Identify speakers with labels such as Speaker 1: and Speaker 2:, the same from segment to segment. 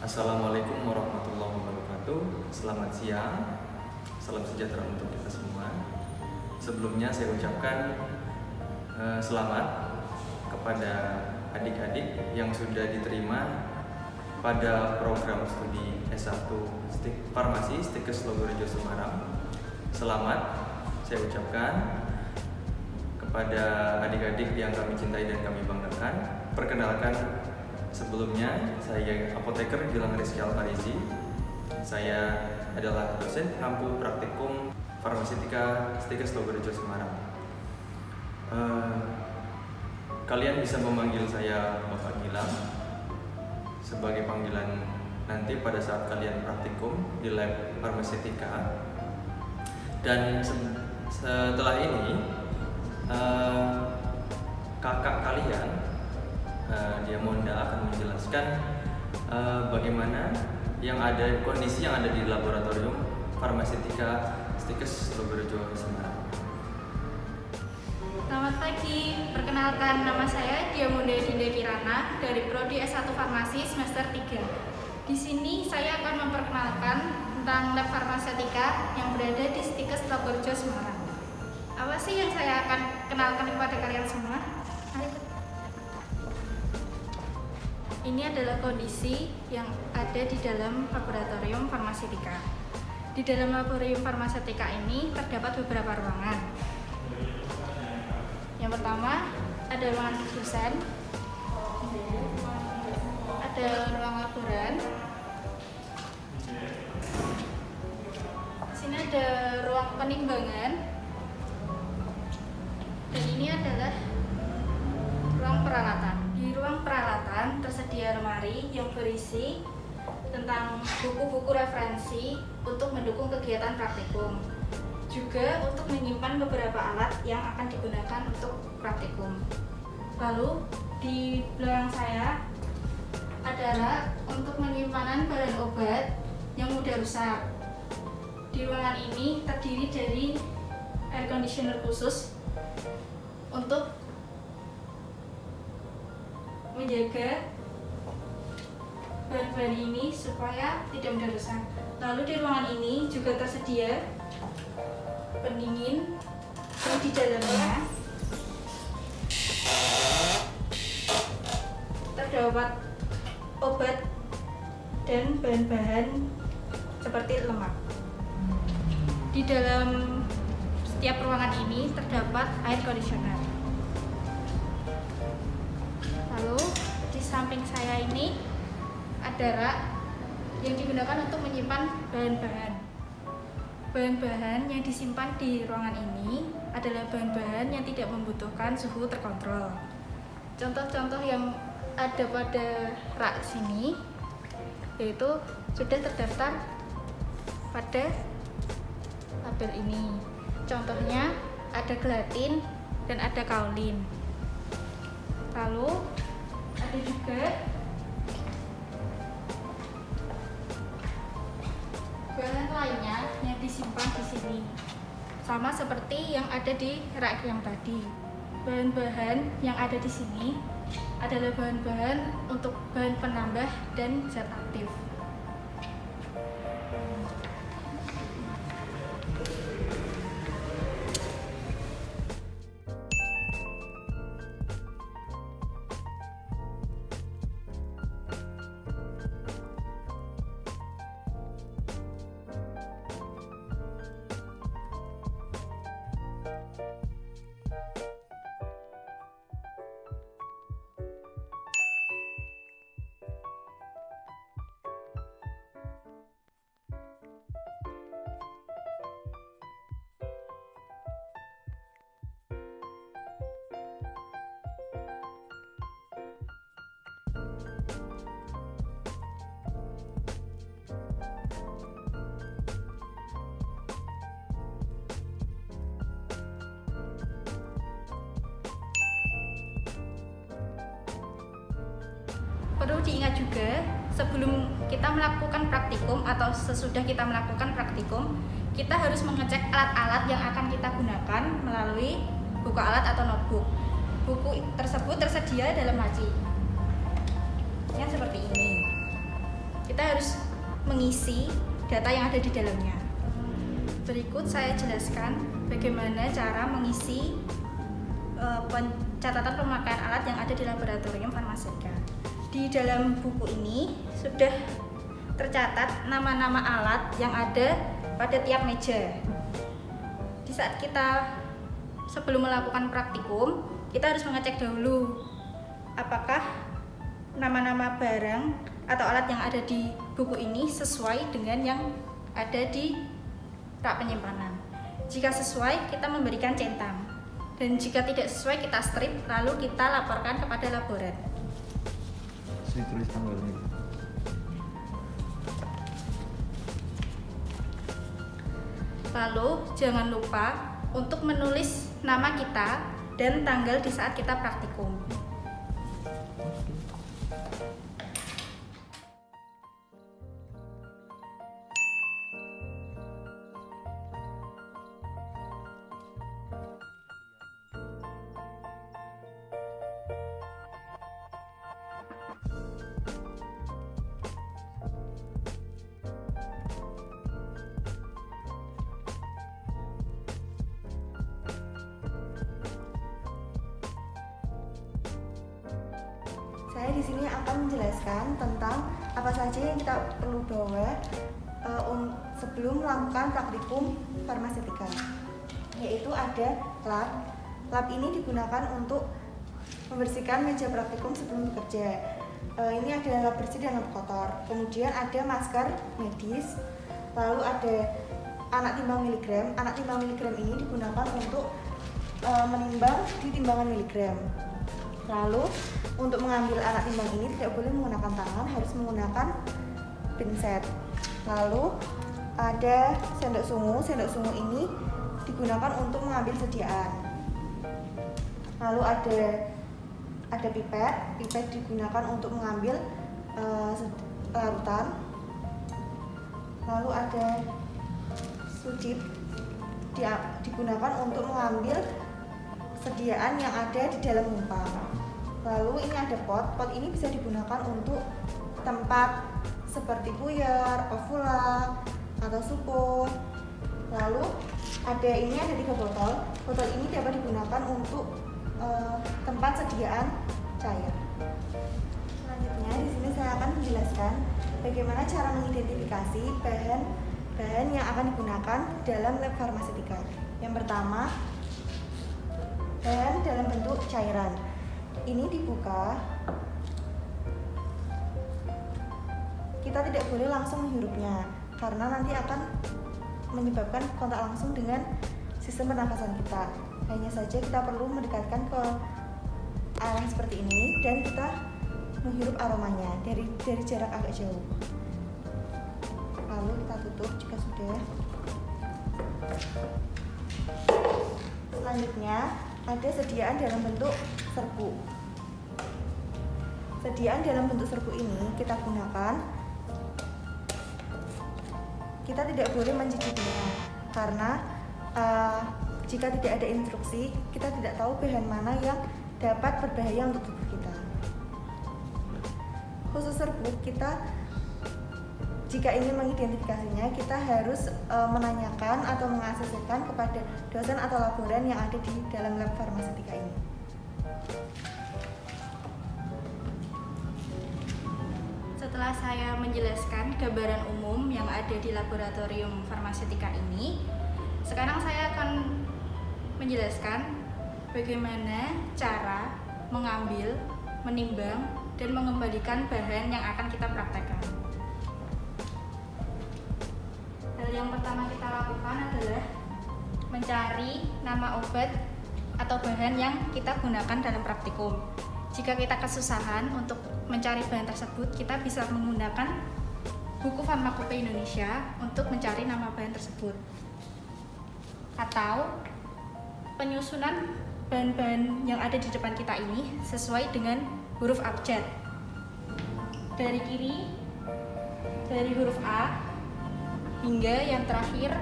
Speaker 1: Assalamualaikum warahmatullahi wabarakatuh. Selamat siang, salam sejahtera untuk kita semua. Sebelumnya saya ucapkan selamat kepada adik-adik yang sudah diterima pada program studi S1 Farmasi Stikes Logorejo Semarang. Selamat saya ucapkan kepada adik-adik yang kami cintai dan kami banggakan. Perkenalkan, sebelumnya saya apoteker Gilang Rizky Alfarizi. Saya adalah dosen pengampu praktikum farmaseutika Stikes Logorejo Semarang. Kalian bisa memanggil saya Bapak Gilang sebagai panggilan nanti pada saat kalian praktikum di lab farmaseutika. Dan setelah ini kakak kalian dia Monda akan menjelaskan bagaimana kondisi yang ada di laboratorium farmaseutika Stikes Logorejo Semarang.
Speaker 2: Selamat pagi, perkenalkan nama saya Monda Dinda Kirana dari Prodi S1 Farmasi semester 3. Di sini saya akan memperkenalkan tentang lab farmaseutika yang berada di Stikes Logorejo Semarang. Apa sih yang saya akan kenalkan kepada kalian semua? Ini adalah kondisi yang ada di dalam laboratorium farmaseutika. Di dalam laboratorium farmaseutika ini terdapat beberapa ruangan. Yang pertama ada ruangan dosen, ada ruang laboran. Di sini ada ruang penimbangan. Dan ini adalah ruang peralatan. Di ruang peralatan tersedia lemari yang berisi tentang buku-buku referensi untuk mendukung kegiatan praktikum. Juga untuk menyimpan beberapa alat yang akan digunakan untuk praktikum. Lalu di belakang saya ada rak untuk penyimpanan bahan obat yang mudah rusak. Di ruangan ini terdiri dari air conditioner khusus untuk menjaga bahan-bahan ini supaya tidak mudah rusak. Lalu di ruangan ini juga tersedia pendingin yang di dalamnya terdapat obat dan bahan-bahan seperti lemak. Di dalam setiap ruangan ini terdapat air conditioner. Lalu di samping saya ini ada rak yang digunakan untuk menyimpan bahan-bahan. Bahan-bahan yang disimpan di ruangan ini adalah bahan-bahan yang tidak membutuhkan suhu terkontrol. Contoh-contoh yang ada pada rak sini yaitu sudah terdaftar pada label ini. Contohnya ada gelatin dan ada kaolin. Lalu ada juga bahan lainnya yang disimpan di sini, sama seperti yang ada di rak yang tadi. Bahan-bahan yang ada di sini adalah bahan-bahan untuk bahan penambah dan zat aktif. Perlu diingat juga, sebelum kita melakukan praktikum atau sesudah kita melakukan praktikum, kita harus mengecek alat-alat yang akan kita gunakan melalui buku alat atau notebook. Buku tersebut tersedia dalam laci yang seperti ini. Kita mengisi data yang ada di dalamnya. Berikut saya jelaskan bagaimana cara mengisi catatan pemakaian alat yang ada di laboratorium farmasetika. Di dalam buku ini sudah tercatat nama-nama alat yang ada pada tiap meja. Di saat kita sebelum melakukan praktikum, kita harus mengecek dahulu apakah nama-nama barang atau alat yang ada di buku ini sesuai dengan yang ada di rak penyimpanan. Jika sesuai, kita memberikan centang, dan jika tidak sesuai, kita strip lalu kita laporkan kepada laborat.
Speaker 3: Tulis tanggalnya.
Speaker 2: Lalu jangan lupa untuk menulis nama kita dan tanggal di saat kita praktikum.
Speaker 4: Saya di sini akan menjelaskan tentang apa saja yang kita perlu bawa sebelum melakukan praktikum farmasetika. Yaitu ada lab. Lab ini digunakan untuk membersihkan meja praktikum sebelum bekerja. Ini ada lab bersih dan lab kotor. Kemudian ada masker medis. Lalu ada anak timbang miligram. Anak timbang miligram ini digunakan untuk menimbang di timbangan miligram. Lalu untuk mengambil alat timbang ini tidak boleh menggunakan tangan, harus menggunakan pinset. Lalu ada sendok sungu. Sendok sungu ini digunakan untuk mengambil sediaan. Lalu ada pipet. Pipet digunakan untuk mengambil larutan. Lalu ada sucip digunakan untuk mengambil sediaan yang ada di dalam mumpang. Lalu ini ada pot. Pot ini bisa digunakan untuk tempat seperti buyar, ovula, atau supo. Lalu ada 3 botol. Botol ini dapat digunakan untuk tempat sediaan cair. Selanjutnya di sini saya akan menjelaskan bagaimana cara mengidentifikasi bahan yang akan digunakan dalam lab farmasetika. Yang pertama, bahan dalam bentuk cairan. Ini dibuka. Kita tidak boleh langsung menghirupnya karena nanti akan menyebabkan kontak langsung dengan sistem pernafasan kita. Hanya saja kita perlu mendekatkan ke air seperti ini dan kita menghirup aromanya dari jarak agak jauh. Lalu kita tutup jika sudah. Selanjutnya ada sediaan dalam bentuk serbuk. Sediaan dalam bentuk serbuk ini kita gunakan. Kita tidak boleh mencicipinya karena jika tidak ada instruksi, kita tidak tahu bahan mana yang dapat berbahaya untuk tubuh kita. Khusus serbuk, kita jika ingin mengidentifikasinya, kita harus menanyakan atau mengakseskan kepada dosen atau laboran yang ada di dalam lab farmasetika ini.
Speaker 2: Setelah saya menjelaskan gambaran umum yang ada di laboratorium farmasetika ini, sekarang saya akan menjelaskan bagaimana cara mengambil, menimbang, dan mengembalikan bahan yang akan kita praktekkan. Hal yang pertama kita lakukan adalah mencari nama obat atau bahan yang kita gunakan dalam praktikum. Jika kita kesusahan untuk mencari bahan tersebut, kita bisa menggunakan buku Farmakope Indonesia untuk mencari nama bahan tersebut. Atau penyusunan bahan-bahan yang ada di depan kita ini sesuai dengan huruf abjad. Dari kiri, dari huruf A hingga yang terakhir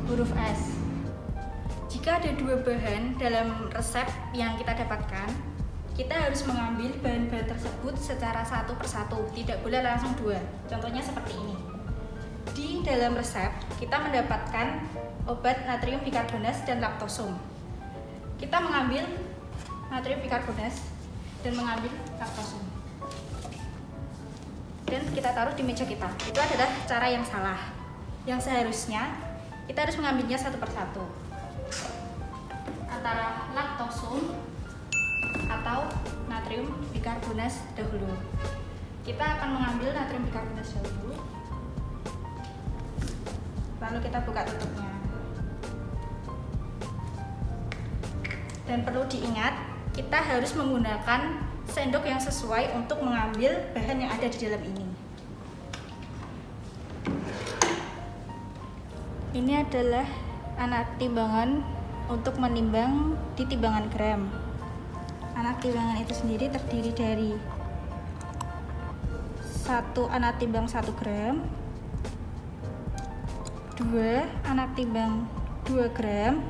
Speaker 2: huruf S. Jika ada 2 bahan dalam resep yang kita dapatkan, kita harus mengambil bahan-bahan tersebut secara satu persatu, tidak boleh langsung dua. Contohnya seperti ini. Di dalam resep kita mendapatkan obat natrium bikarbonat dan laktosum. Kita mengambil natrium bikarbonat dan mengambil laktosum, dan kita taruh di meja kita. Itu adalah cara yang salah. Yang seharusnya kita harus mengambilnya satu persatu, antara laktosum atau natrium bikarbonat dahulu. Kita akan mengambil natrium bikarbonat dahulu, lalu kita buka tutupnya. Dan perlu diingat, kita harus menggunakan sendok yang sesuai untuk mengambil bahan yang ada di dalam ini. Ini adalah anak timbangan untuk menimbang di timbangan gram. Anak timbangan itu sendiri terdiri dari 1 anak timbang 1 gram, 2 anak timbang 2 gram,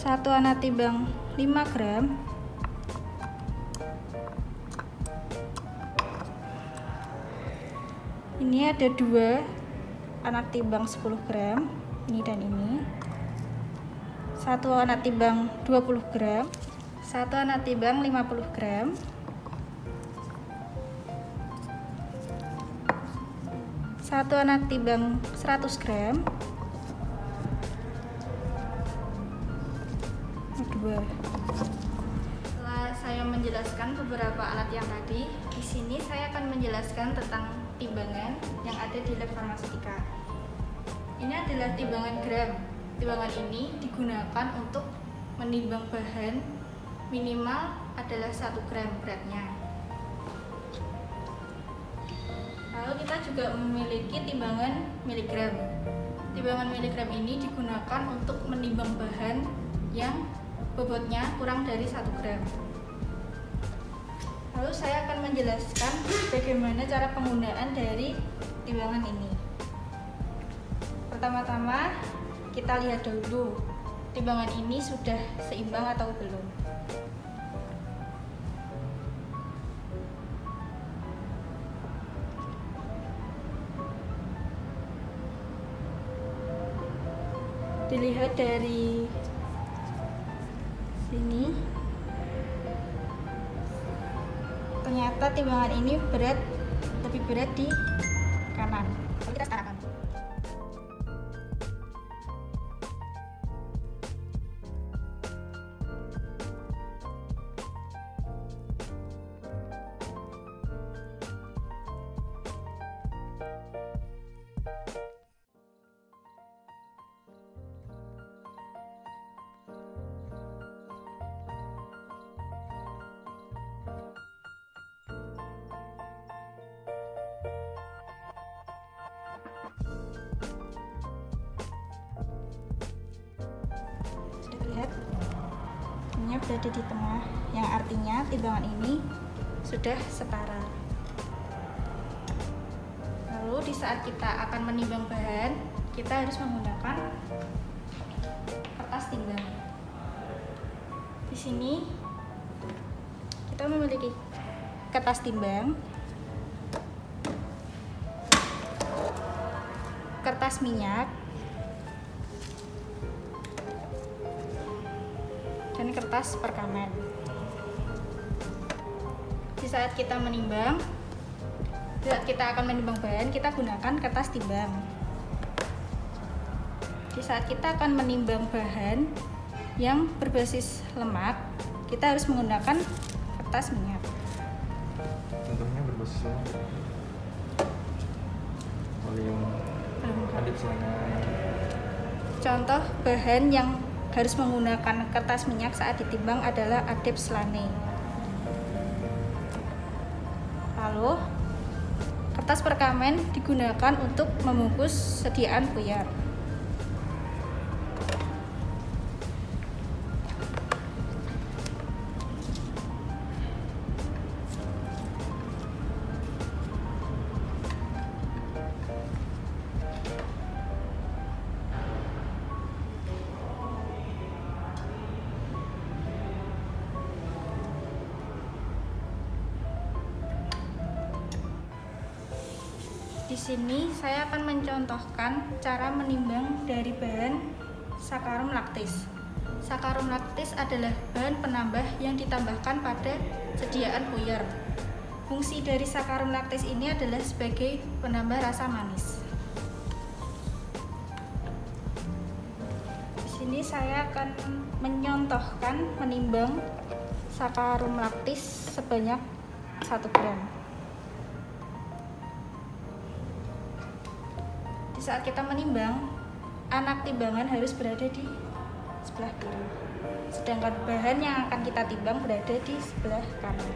Speaker 2: 1 anak timbang 5 gram, ini ada 2 anak timbang 10 gram, ini dan ini, 1 anak timbang 20 gram, 1 anak timbang 50 gram, 1 anak timbang 100 gram, 2. Setelah saya menjelaskan beberapa alat yang tadi, di sini saya akan menjelaskan tentang timbangan yang ada di lab farmasetika. Ini adalah timbangan gram. Timbangan ini digunakan untuk menimbang bahan minimal adalah 1 gram beratnya. Lalu kita juga memiliki timbangan miligram. Timbangan miligram ini digunakan untuk menimbang bahan yang bobotnya kurang dari 1 gram. Lalu saya akan menjelaskan bagaimana cara penggunaan dari timbangan ini. Pertama-tama kita lihat dulu timbangan ini sudah seimbang atau belum. Dilihat dari sini, ternyata timbangan ini lebih berat di kanan. Lalu kita setarakan. Lihat, ini berada di tengah, yang artinya timbangan ini sudah setara. Lalu di saat kita akan menimbang bahan, kita harus menggunakan kertas timbang. Di sini kita memiliki kertas timbang, kertas minyak, dan kertas perkamen. Di saat kita menimbang, saat kita akan menimbang bahan, kita gunakan kertas timbang. Di saat kita akan menimbang bahan yang berbasis lemak, kita harus menggunakan kertas minyak.
Speaker 3: Contohnya berbasis oleum, adip selana.
Speaker 2: Contoh bahan yang harus menggunakan kertas minyak saat ditimbang adalah adep slane. Lalu kertas perkamen digunakan untuk membungkus sediaan buyar. sini saya akan mencontohkan cara menimbang dari bahan sakarum laktis. Sakarum laktis adalah bahan penambah yang ditambahkan pada sediaan puyer. Fungsi dari sakarum laktis ini adalah sebagai penambah rasa manis. Di sini saya akan menyontohkan menimbang sakarum laktis sebanyak 1 gram. Di saat kita menimbang, anak timbangan harus berada di sebelah kiri, sedangkan bahan yang akan kita timbang berada di sebelah kanan.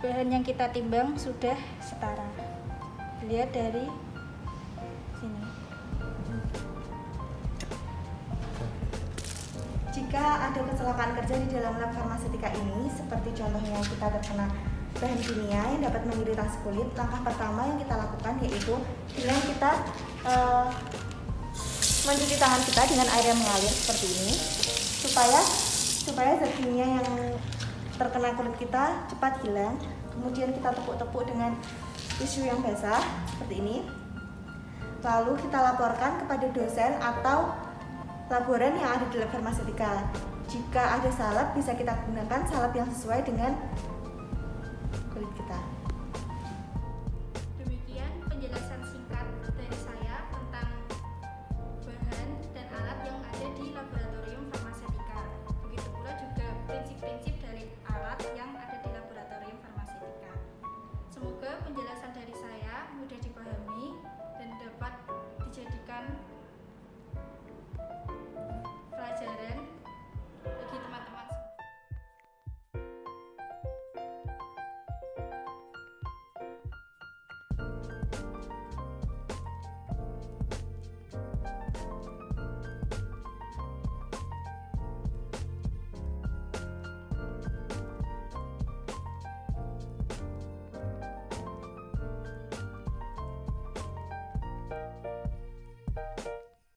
Speaker 2: Bahan yang kita timbang sudah setara. Lihat dari sini.
Speaker 4: Jika ada kecelakaan kerja di dalam lab farmasetika ini, seperti contohnya kita terkena bahan kimia yang dapat mengiritasi kulit, langkah pertama yang kita lakukan yaitu dengan kita mencuci tangan kita dengan air yang mengalir seperti ini, supaya zat kimia yang terkena kulit kita cepat hilang. Kemudian kita tepuk-tepuk dengan tisu yang basah seperti ini. Lalu kita laporkan kepada dosen atau laboran yang ada di lab farmasetika. Jika ada salep, bisa kita gunakan salep yang sesuai dengan kulit kita.